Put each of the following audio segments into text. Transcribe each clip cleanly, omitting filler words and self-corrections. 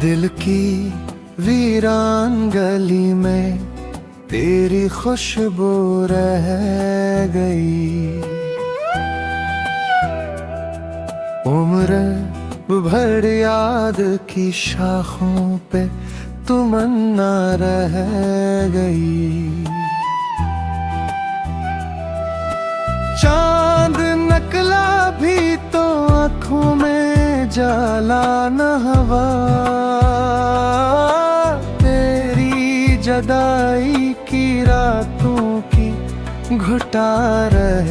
दिल की वीरान गली में तेरी खुशबू रह गई। उम्र भर याद की शाखों पे तमन्ना रह गई। चांद नकला भी तो आँखों में जाला न हवा। तेरी जदाई की रातों की घुटा रह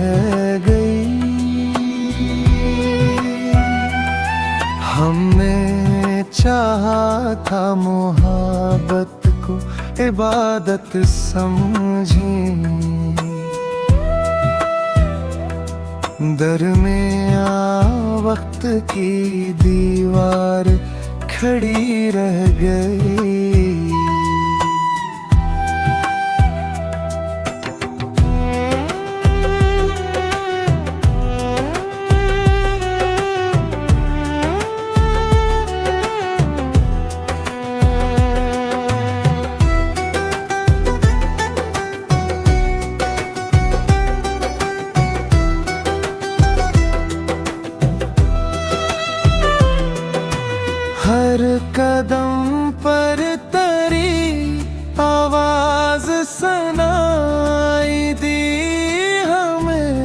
गई। हमने चाहा था मोहब्बत को इबादत समझें, दरमिया वक्त की दीवार खड़ी रह गई। हर कदम पर तेरी आवाज सुनाई दी हमें।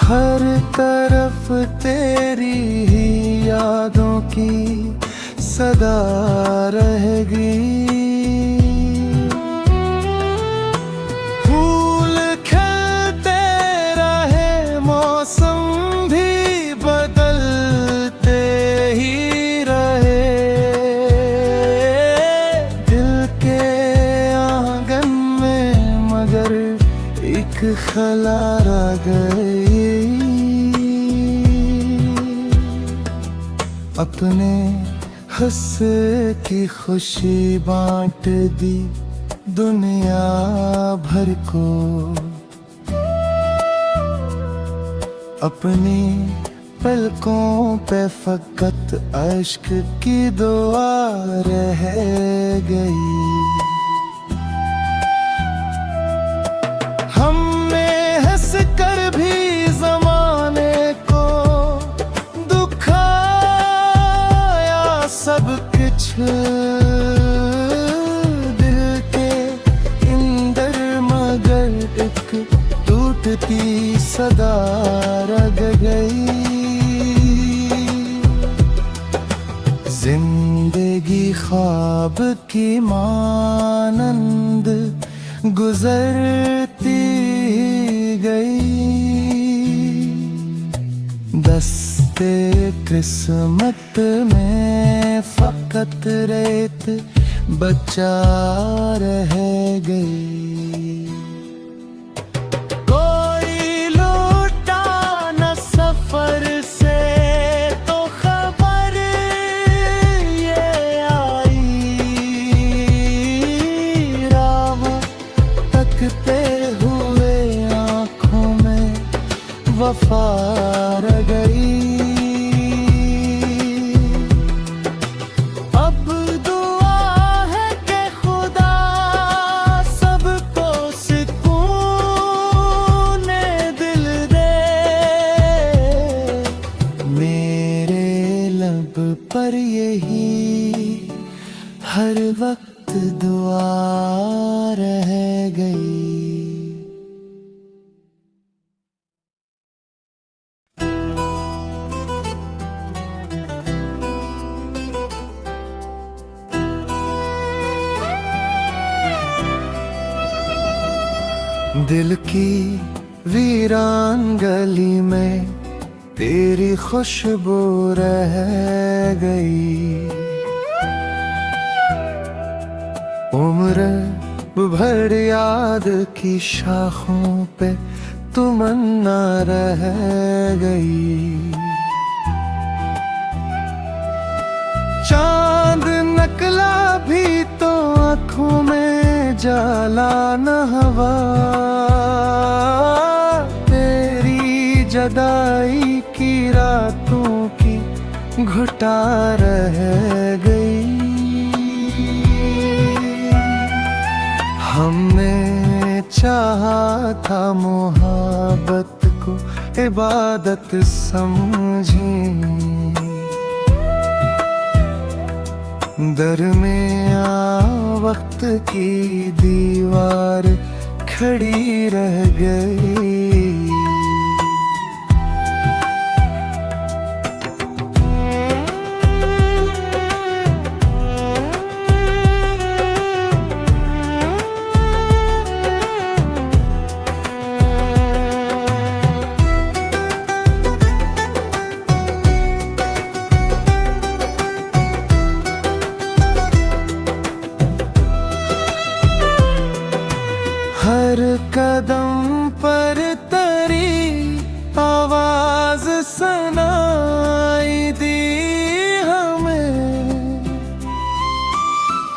हर तरफ तेरी ही यादों की सदा रहेगी। फूल खिलते रहे, मौसम भी बदलते ही रहे। दिल के आंगन में मगर एक खला रह गई। अपने हंस की खुशी बांट दी दुनिया भर को। अपनी पलकों पे फकत अश्क की दुआ रह गई। हमने हंस कर भी जमाने को दुखाया सब कुछ। दिल के अंदर मगर एक टूटती सदा रह गई। जिंदगी ख्वाब की मानंद गुजरती गई। दस्ते किस्मत में फकत रेत बचा रह गई। कोई लौटा न सफर से तो खबर ये आई। राह तकते हुए आँखों में वफा रह गई। अब दुआ है कि खुदा सबको सुकून दिल दे। मेरे लब पर यही हर वक्त दुआ रह गई। दिल की वीरान गली में तेरी खुशबू रह गई। उम्र भर याद की शाखों पे तमन्ना रह गई। चांद नकला भी तो आँखों में जाला न हवा। तेरी जदाई की रातों की घुट घुटा रह गई। हमने चाहा था मोहब्बत को इबादत समझें, दरमिया वक्त की दीवार खड़ी रह गई। हर कदम पर तेरी आवाज सुनाई दी हमें,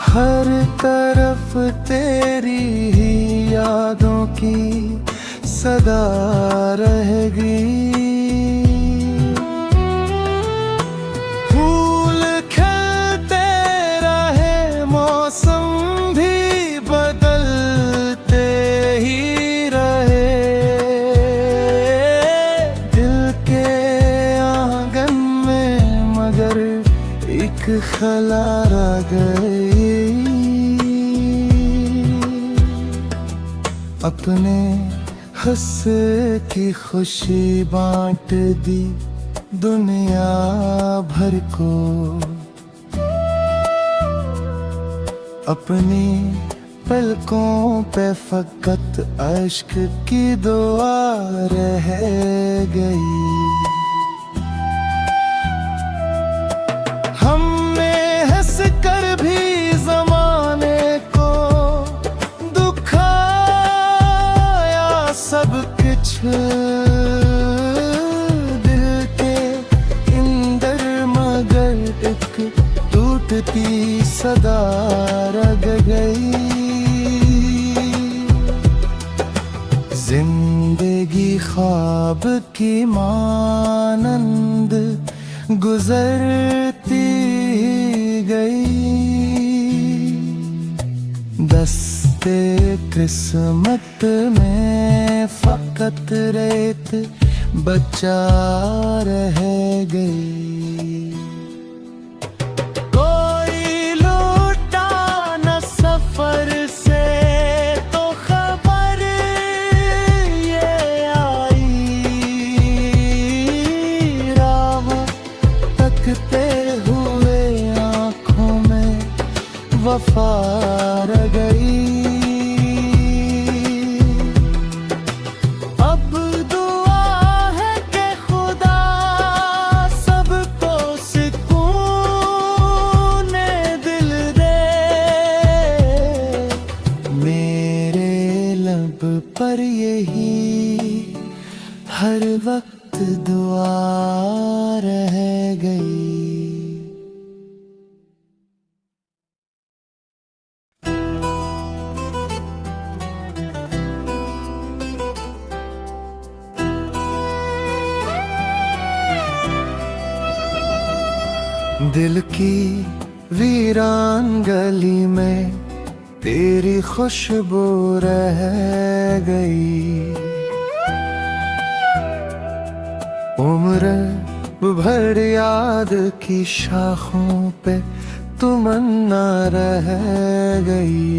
हर तरफ तेरी ही यादों की सदा रहेगी। फूल खिलते रहे, मौसम भी बदलते ही रहे, दिल के आंगन में मगर एक खला रह गई। अपने हंस की खुशी बांट दी दुनिया भर को, अपनी पलकों पे फकत अश्क की दुआ रह गई। हमने हंस कर भी जमाने को दुखाया सब कुछ, दिल के अंदर मगर एक टूटती सदा रह गई। जिंदगी ख्वाब की मानंद गुजरती गई, दस्ते किस्मत में फकत रेत बचा रह गई। कोई लौटा न सफर से तो खबर ये आई, राह तकते हुए आँखों में वफा रह गई। अब दुआ है कि खुदा सबको सुकून दिल दे, मेरे लब पर यही हर वक्त दुआ रह गई। दिल की वीरान गली में तेरी खुशबू रह गई, उम्र भर याद की शाखों पे तमन्ना रह गई।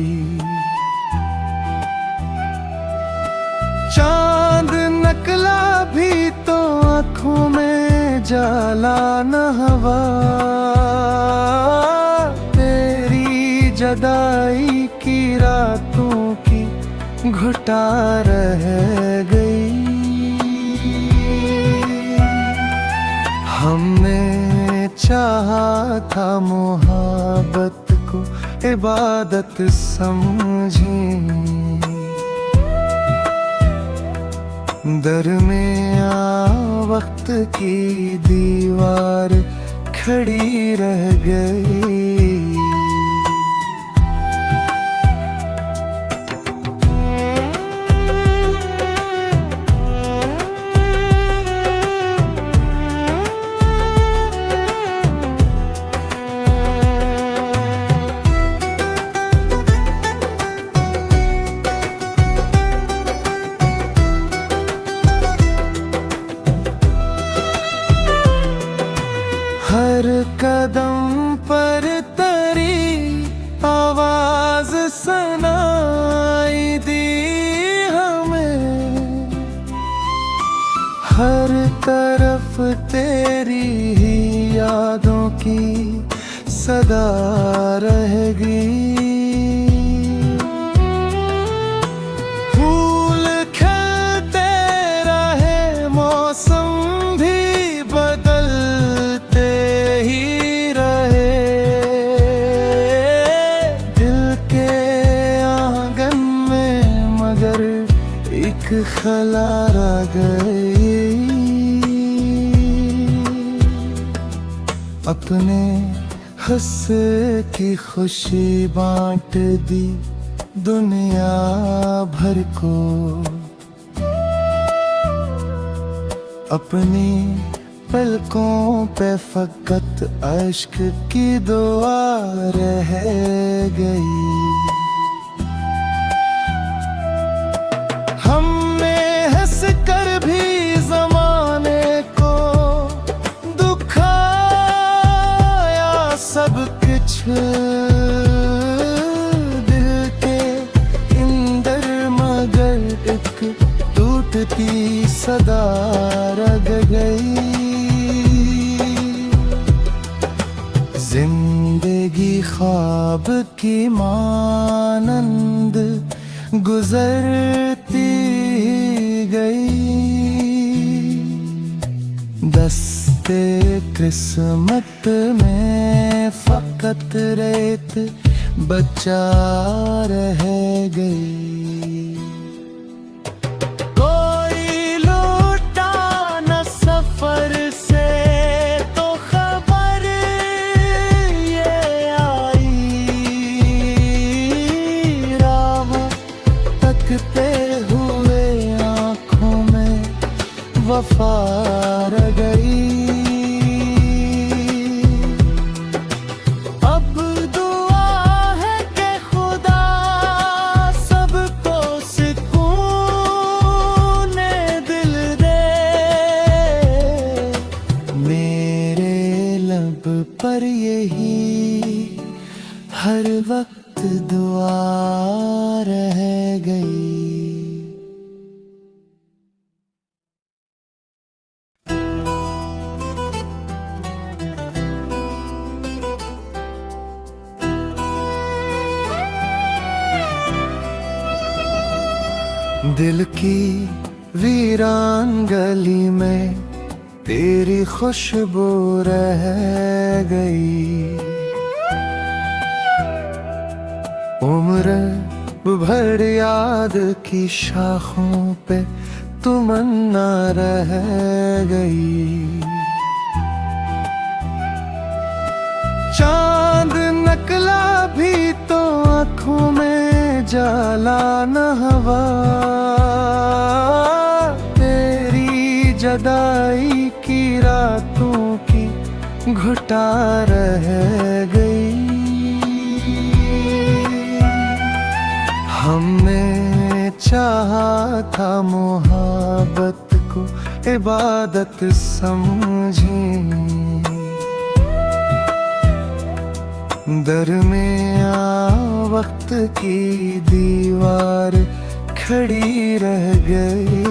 चांद नकला भी तो आँखों में जाला न हवा, तेरी जदाई की रातों की घुटा रह गई। हमने चाहा था मोहब्बत को इबादत समझें, दरमिया वक्त की दीवार खड़ी रह गई। सनाई दी हमें। हर तरफ तेरी ही यादों की सदा रहेगी। फूल खिलते रहे, मौसम भी बदलते ही रहे, दिल के आंगन में मगर एक खला रह गई। अपने हंस की खुशी बांट दी दुनिया भर को। अपनी पलकों पे फकत अश्क की दुआ रह गई। हमने हंस कर भी ज़माने को दुखाया सब कुछ। दिल के अंदर मगर एक टूटती सदा रह गई। जिंदगी ख्वाब की मानंद गुजरती गई। दस्ते किस्मत में फकत रेत बचा रह गई। कोई लौटा न सफर से तो खबर ये आई। राह तकते हुए आँखों में वफा रह गई। अब दुआ है कि खुदा सबको सुकून दिल दे। मेरे लब पर यही हर वक्त दुआ रह गई। दिल की वीरान गली में तेरी खुशबू रह गई। उम्र भर याद की शाखों पे तमन्ना रह गई। चांद नकला भी तो आँखों में जाला न हवा। तेरी जदाई की रातों की घुटा रह गई। हमने चाहा था मोहब्बत को इबादत समझें। दरमिया वक्त की दीवार खड़ी रह गई।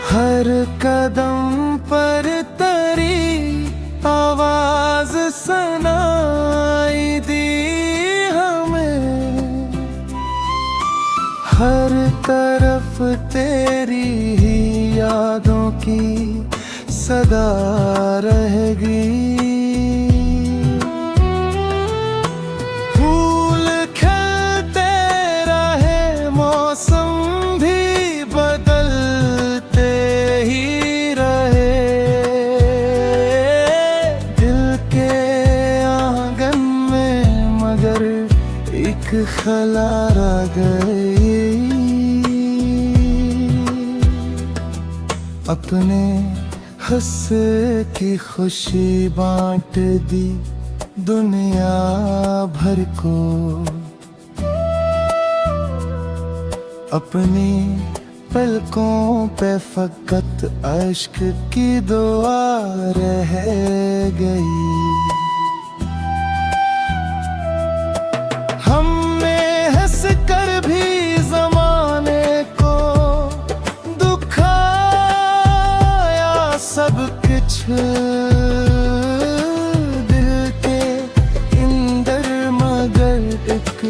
हर कदम पर तेरी आवाज सुनाई दी हमें। हर तरफ तेरी ही यादों की सदा रहेगी। फूल खिलते रहे, मौसम भी बदलते ही रहे, दिल के आंगन में मगर एक खला रह गई। अपने हंसे की खुशी बांट दी दुनिया भर को। अपनी पलकों पे फकत अश्क की दुआ रह गई। हमने हंस कर भी ज़माने को दुखाया सब कुछ दिल के अंदर, मगर एक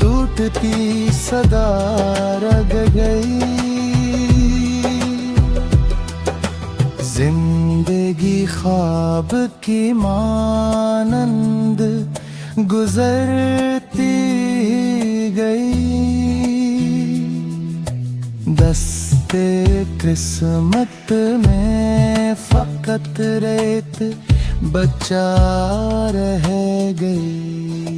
टूटती सदा रह गई। जिंदगी ख्वाब की मानंद गुजरती गई। दस्ते किस्मत में फकत रेत बचा रह गई।